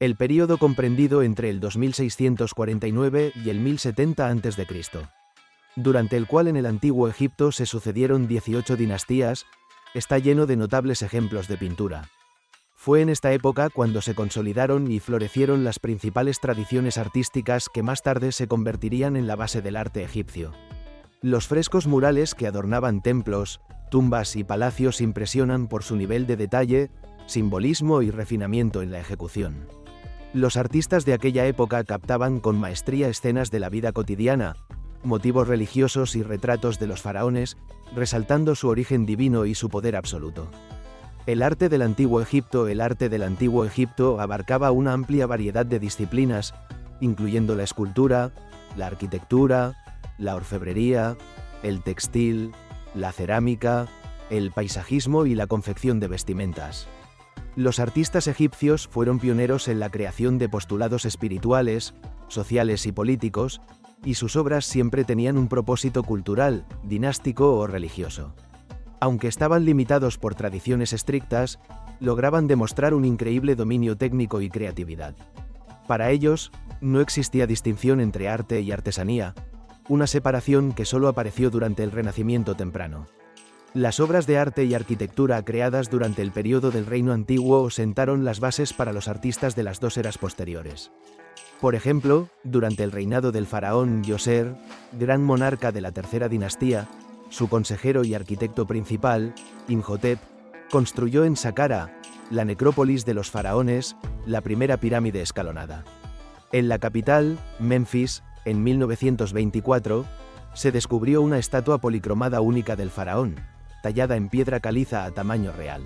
el período comprendido entre el 2649 y el 1070 a.C., durante el cual en el Antiguo Egipto se sucedieron 18 dinastías, está lleno de notables ejemplos de pintura. Fue en esta época cuando se consolidaron y florecieron las principales tradiciones artísticas que más tarde se convertirían en la base del arte egipcio. Los frescos murales que adornaban templos, tumbas y palacios impresionan por su nivel de detalle, simbolismo y refinamiento en la ejecución. Los artistas de aquella época captaban con maestría escenas de la vida cotidiana, motivos religiosos y retratos de los faraones, resaltando su origen divino y su poder absoluto. El arte del Antiguo Egipto abarcaba una amplia variedad de disciplinas, incluyendo la escultura, la arquitectura, la orfebrería, el textil, la cerámica, el paisajismo y la confección de vestimentas. Los artistas egipcios fueron pioneros en la creación de postulados espirituales, sociales y políticos, y sus obras siempre tenían un propósito cultural, dinástico o religioso. Aunque estaban limitados por tradiciones estrictas, lograban demostrar un increíble dominio técnico y creatividad. Para ellos, no existía distinción entre arte y artesanía, una separación que solo apareció durante el Renacimiento temprano. Las obras de arte y arquitectura creadas durante el período del Reino Antiguo sentaron las bases para los artistas de las dos eras posteriores. Por ejemplo, durante el reinado del faraón Djoser, gran monarca de la tercera dinastía, su consejero y arquitecto principal, Imhotep, construyó en Saqqara, la necrópolis de los faraones, la primera pirámide escalonada. En la capital, Memphis, en 1924, se descubrió una estatua policromada única del faraón, tallada en piedra caliza a tamaño real.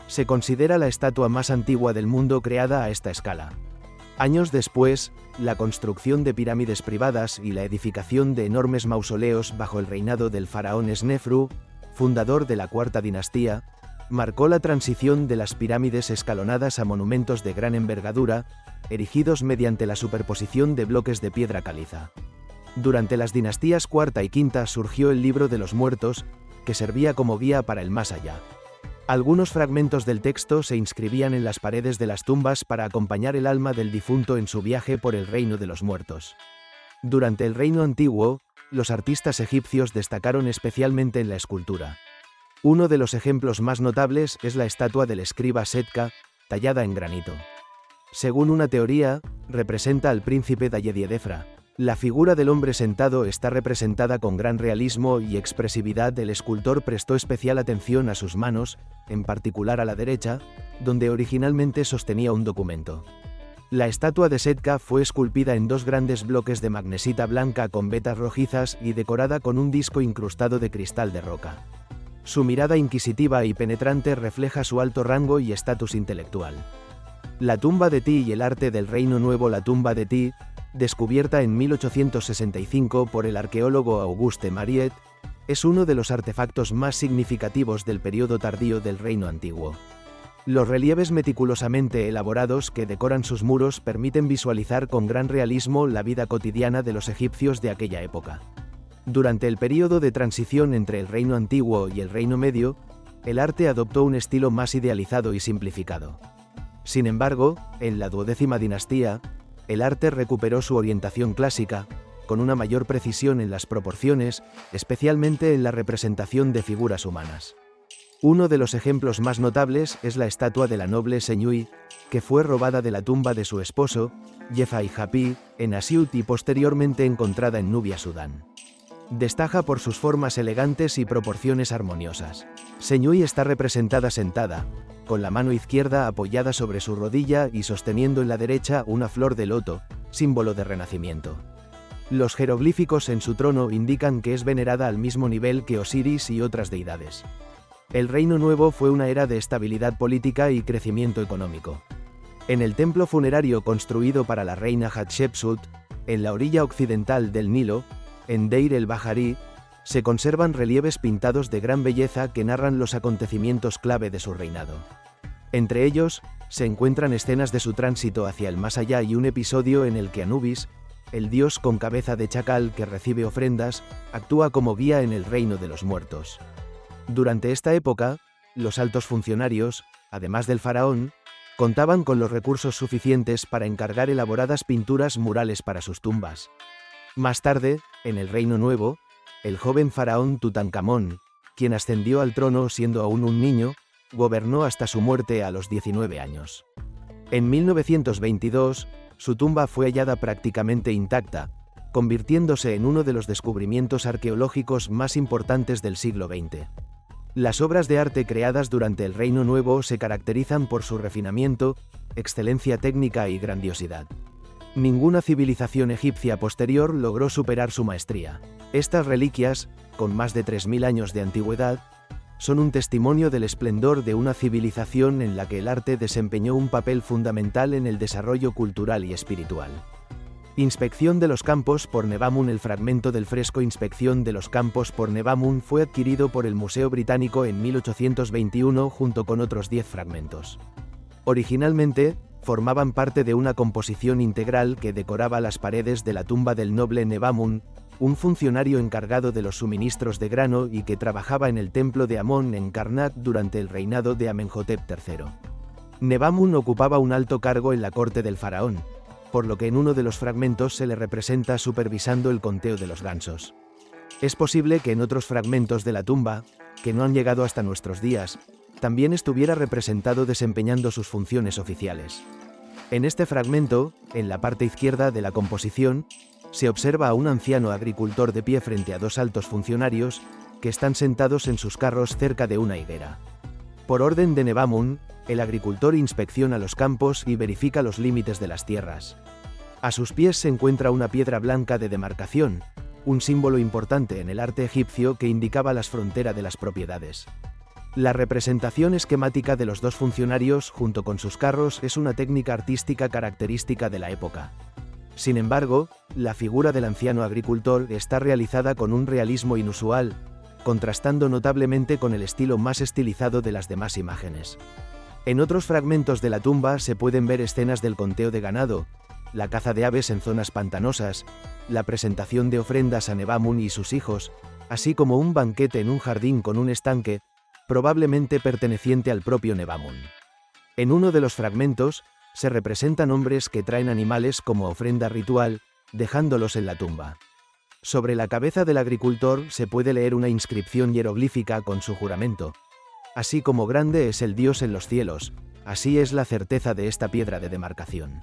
Se considera la estatua más antigua del mundo creada a esta escala. Años después, la construcción de pirámides privadas y la edificación de enormes mausoleos bajo el reinado del faraón Snefru, fundador de la cuarta dinastía, marcó la transición de las pirámides escalonadas a monumentos de gran envergadura, erigidos mediante la superposición de bloques de piedra caliza. Durante las dinastías cuarta y quinta surgió el Libro de los Muertos, que servía como guía para el más allá. Algunos fragmentos del texto se inscribían en las paredes de las tumbas para acompañar el alma del difunto en su viaje por el reino de los muertos. Durante el Reino Antiguo, los artistas egipcios destacaron especialmente en la escultura. Uno de los ejemplos más notables es la estatua del escriba Setka, tallada en granito. Según una teoría, representa al príncipe Dayediedefra. La figura del hombre sentado está representada con gran realismo y expresividad. El escultor prestó especial atención a sus manos, en particular a la derecha, donde originalmente sostenía un documento. La estatua de Setka fue esculpida en dos grandes bloques de magnesita blanca con vetas rojizas y decorada con un disco incrustado de cristal de roca. Su mirada inquisitiva y penetrante refleja su alto rango y estatus intelectual. La tumba de Ti y el arte del Reino Nuevo. La tumba de Ti, descubierta en 1865 por el arqueólogo Auguste Mariette, es uno de los artefactos más significativos del período tardío del Reino Antiguo. Los relieves meticulosamente elaborados que decoran sus muros permiten visualizar con gran realismo la vida cotidiana de los egipcios de aquella época. Durante el período de transición entre el Reino Antiguo y el Reino Medio, el arte adoptó un estilo más idealizado y simplificado. Sin embargo, en la 12ª dinastía, el arte recuperó su orientación clásica, con una mayor precisión en las proporciones, especialmente en la representación de figuras humanas. Uno de los ejemplos más notables es la estatua de la noble Señui, que fue robada de la tumba de su esposo, Jefai Hapi, en Asiut y posteriormente encontrada en Nubia, Sudán. Destaca por sus formas elegantes y proporciones armoniosas. Señui está representada sentada, con la mano izquierda apoyada sobre su rodilla y sosteniendo en la derecha una flor de loto, símbolo de renacimiento. Los jeroglíficos en su trono indican que es venerada al mismo nivel que Osiris y otras deidades. El Reino Nuevo fue una era de estabilidad política y crecimiento económico. En el templo funerario construido para la reina Hatshepsut, en la orilla occidental del Nilo, en Deir el-Bahari, se conservan relieves pintados de gran belleza que narran los acontecimientos clave de su reinado. Entre ellos, se encuentran escenas de su tránsito hacia el más allá y un episodio en el que Anubis, el dios con cabeza de chacal que recibe ofrendas, actúa como guía en el reino de los muertos. Durante esta época, los altos funcionarios, además del faraón, Contaban con los recursos suficientes para encargar elaboradas pinturas murales para sus tumbas. Más tarde, en el Reino Nuevo, el joven faraón Tutankamón, quien ascendió al trono siendo aún un niño, gobernó hasta su muerte a los 19 años. En 1922, su tumba fue hallada prácticamente intacta, convirtiéndose en uno de los descubrimientos arqueológicos más importantes del siglo XX. Las obras de arte creadas durante el Reino Nuevo se caracterizan por su refinamiento, excelencia técnica y grandiosidad. Ninguna civilización egipcia posterior logró superar su maestría. Estas reliquias, con más de 3000 años de antigüedad, son un testimonio del esplendor de una civilización en la que el arte desempeñó un papel fundamental en el desarrollo cultural y espiritual. Inspección de los campos por Nebamun. El fragmento del fresco Inspección de los campos por Nebamun fue adquirido por el Museo Británico en 1821 junto con otros 10 fragmentos. Originalmente, formaban parte de una composición integral que decoraba las paredes de la tumba del noble Nebamun, un funcionario encargado de los suministros de grano y que trabajaba en el templo de Amón en Karnak durante el reinado de Amenhotep III. Nebamun ocupaba un alto cargo en la corte del faraón, por lo que en uno de los fragmentos se le representa supervisando el conteo de los gansos. Es posible que en otros fragmentos de la tumba, que no han llegado hasta nuestros días, también estuviera representado desempeñando sus funciones oficiales. En este fragmento, en la parte izquierda de la composición, se observa a un anciano agricultor de pie frente a dos altos funcionarios, que están sentados en sus carros cerca de una higuera. Por orden de Nebamun, el agricultor inspecciona los campos y verifica los límites de las tierras. A sus pies se encuentra una piedra blanca de demarcación, un símbolo importante en el arte egipcio que indicaba las fronteras de las propiedades. La representación esquemática de los dos funcionarios junto con sus carros es una técnica artística característica de la época. Sin embargo, la figura del anciano agricultor está realizada con un realismo inusual, contrastando notablemente con el estilo más estilizado de las demás imágenes. En otros fragmentos de la tumba se pueden ver escenas del conteo de ganado, la caza de aves en zonas pantanosas, la presentación de ofrendas a Nebamun y sus hijos, así como un banquete en un jardín con un estanque, probablemente perteneciente al propio Nebamun. En uno de los fragmentos, se representan hombres que traen animales como ofrenda ritual, dejándolos en la tumba. Sobre la cabeza del agricultor se puede leer una inscripción jeroglífica con su juramento. Así como grande es el Dios en los cielos, así es la certeza de esta piedra de demarcación.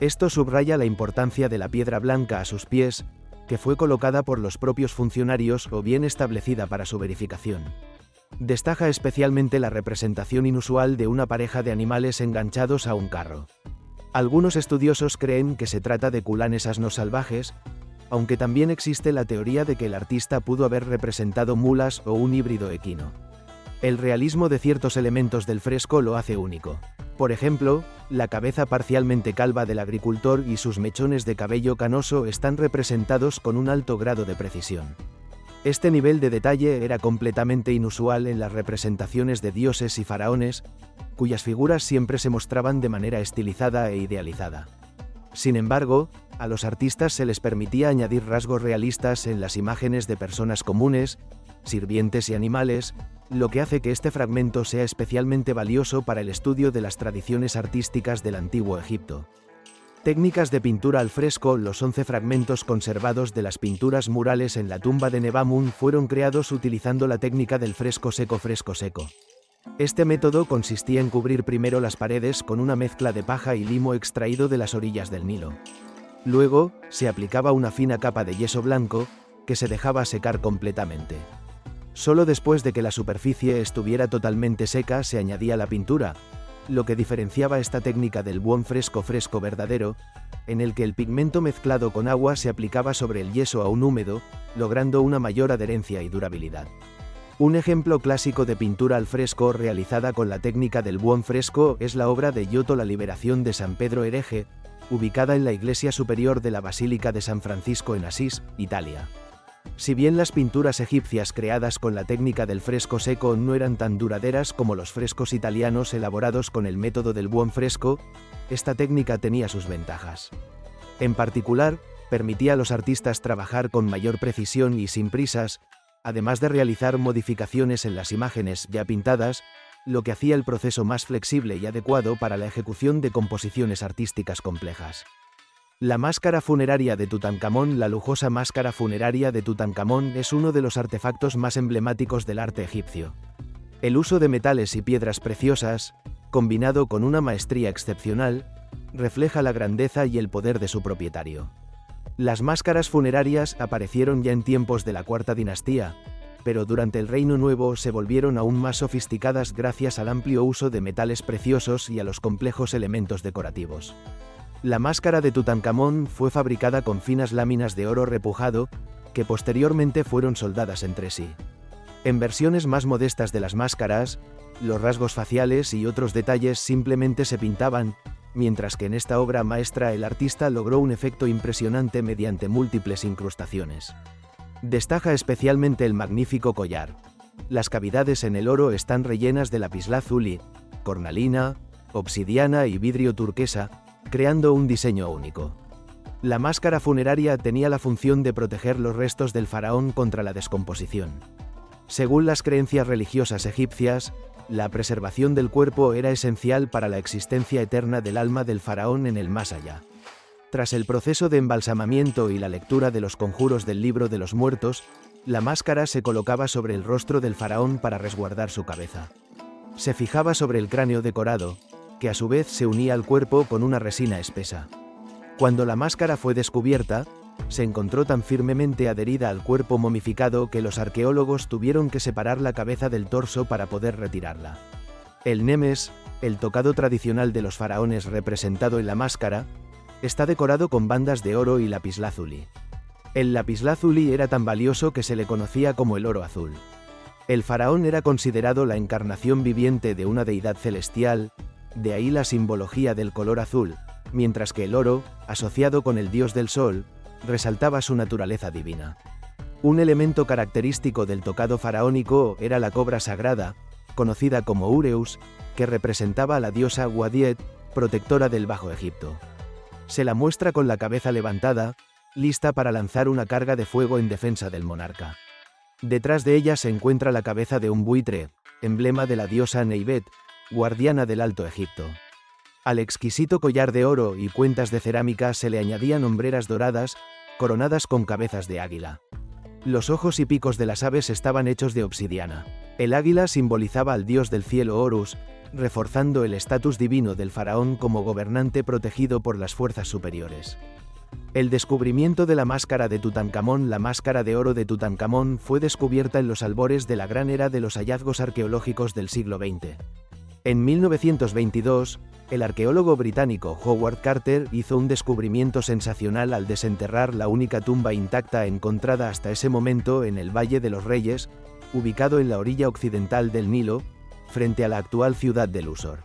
Esto subraya la importancia de la piedra blanca a sus pies, que fue colocada por los propios funcionarios o bien establecida para su verificación. Destaca especialmente la representación inusual de una pareja de animales enganchados a un carro. Algunos estudiosos creen que se trata de culanes asnos salvajes, aunque también existe la teoría de que el artista pudo haber representado mulas o un híbrido equino. El realismo de ciertos elementos del fresco lo hace único. Por ejemplo, la cabeza parcialmente calva del agricultor y sus mechones de cabello canoso están representados con un alto grado de precisión. Este nivel de detalle era completamente inusual en las representaciones de dioses y faraones, cuyas figuras siempre se mostraban de manera estilizada e idealizada. Sin embargo, a los artistas se les permitía añadir rasgos realistas en las imágenes de personas comunes, sirvientes y animales, lo que hace que este fragmento sea especialmente valioso para el estudio de las tradiciones artísticas del Antiguo Egipto. Técnicas de pintura al fresco. Los 11 fragmentos conservados de las pinturas murales en la tumba de Nebamun fueron creados utilizando la técnica del fresco seco. Este método consistía en cubrir primero las paredes con una mezcla de paja y limo extraído de las orillas del Nilo. Luego, se aplicaba una fina capa de yeso blanco, que se dejaba secar completamente. Solo después de que la superficie estuviera totalmente seca se añadía la pintura, lo que diferenciaba esta técnica del buen fresco verdadero, en el que el pigmento mezclado con agua se aplicaba sobre el yeso aún húmedo, logrando una mayor adherencia y durabilidad. Un ejemplo clásico de pintura al fresco realizada con la técnica del buen fresco es la obra de Giotto La Liberación de San Pedro Hereje, ubicada en la iglesia superior de la Basílica de San Francisco en Asís, Italia. Si bien las pinturas egipcias creadas con la técnica del fresco seco no eran tan duraderas como los frescos italianos elaborados con el método del buen fresco, esta técnica tenía sus ventajas. En particular, permitía a los artistas trabajar con mayor precisión y sin prisas, además de realizar modificaciones en las imágenes ya pintadas, lo que hacía el proceso más flexible y adecuado para la ejecución de composiciones artísticas complejas. La máscara funeraria de Tutankamón. La lujosa máscara funeraria de Tutankamón es uno de los artefactos más emblemáticos del arte egipcio. El uso de metales y piedras preciosas, combinado con una maestría excepcional, refleja la grandeza y el poder de su propietario. Las máscaras funerarias aparecieron ya en tiempos de la Cuarta Dinastía, pero durante el Reino Nuevo se volvieron aún más sofisticadas gracias al amplio uso de metales preciosos y a los complejos elementos decorativos. La máscara de Tutankamón fue fabricada con finas láminas de oro repujado, que posteriormente fueron soldadas entre sí. En versiones más modestas de las máscaras, los rasgos faciales y otros detalles simplemente se pintaban, mientras que en esta obra maestra el artista logró un efecto impresionante mediante múltiples incrustaciones. Destaca especialmente el magnífico collar. Las cavidades en el oro están rellenas de lapislázuli, cornalina, obsidiana y vidrio turquesa, creando un diseño único. La máscara funeraria tenía la función de proteger los restos del faraón contra la descomposición. Según las creencias religiosas egipcias, la preservación del cuerpo era esencial para la existencia eterna del alma del faraón en el más allá. Tras el proceso de embalsamamiento y la lectura de los conjuros del libro de los muertos, la máscara se colocaba sobre el rostro del faraón para resguardar su cabeza. Se fijaba sobre el cráneo decorado, que a su vez se unía al cuerpo con una resina espesa. Cuando la máscara fue descubierta, se encontró tan firmemente adherida al cuerpo momificado que los arqueólogos tuvieron que separar la cabeza del torso para poder retirarla. El nemes, el tocado tradicional de los faraones representado en la máscara, está decorado con bandas de oro y lapislázuli. El lapislázuli era tan valioso que se le conocía como el oro azul. El faraón era considerado la encarnación viviente de una deidad celestial, de ahí la simbología del color azul, mientras que el oro, asociado con el dios del sol, resaltaba su naturaleza divina. Un elemento característico del tocado faraónico era la cobra sagrada, conocida como Ureus, que representaba a la diosa Wadiet, protectora del Bajo Egipto. Se la muestra con la cabeza levantada, lista para lanzar una carga de fuego en defensa del monarca. Detrás de ella se encuentra la cabeza de un buitre, emblema de la diosa Neibet, guardiana del Alto Egipto. Al exquisito collar de oro y cuentas de cerámica se le añadían hombreras doradas, coronadas con cabezas de águila. Los ojos y picos de las aves estaban hechos de obsidiana. El águila simbolizaba al dios del cielo Horus, reforzando el estatus divino del faraón como gobernante protegido por las fuerzas superiores. El descubrimiento de la máscara de Tutankamón. La máscara de oro de Tutankamón fue descubierta en los albores de la gran era de los hallazgos arqueológicos del siglo XX. En 1922, el arqueólogo británico Howard Carter hizo un descubrimiento sensacional al desenterrar la única tumba intacta encontrada hasta ese momento en el Valle de los Reyes, ubicado en la orilla occidental del Nilo, frente a la actual ciudad de Luxor.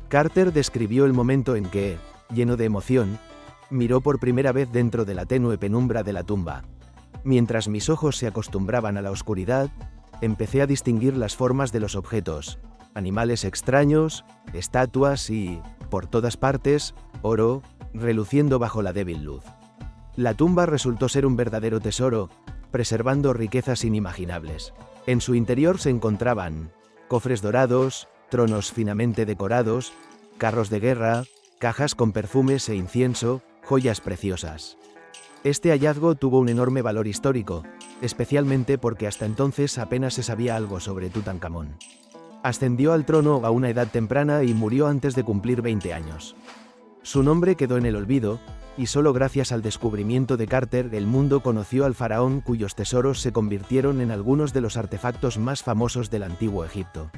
Carter describió el momento en que, lleno de emoción, miró por primera vez dentro de la tenue penumbra de la tumba. Mientras mis ojos se acostumbraban a la oscuridad, empecé a distinguir las formas de los objetos, animales extraños, estatuas y, por todas partes, oro, reluciendo bajo la débil luz. La tumba resultó ser un verdadero tesoro, preservando riquezas inimaginables. En su interior se encontraban cofres dorados, tronos finamente decorados, carros de guerra, cajas con perfumes e incienso, joyas preciosas. Este hallazgo tuvo un enorme valor histórico, especialmente porque hasta entonces apenas se sabía algo sobre Tutankamón. Ascendió al trono a una edad temprana y murió antes de cumplir 20 años. Su nombre quedó en el olvido, y solo gracias al descubrimiento de Carter el mundo conoció al faraón cuyos tesoros se convirtieron en algunos de los artefactos más famosos del antiguo Egipto.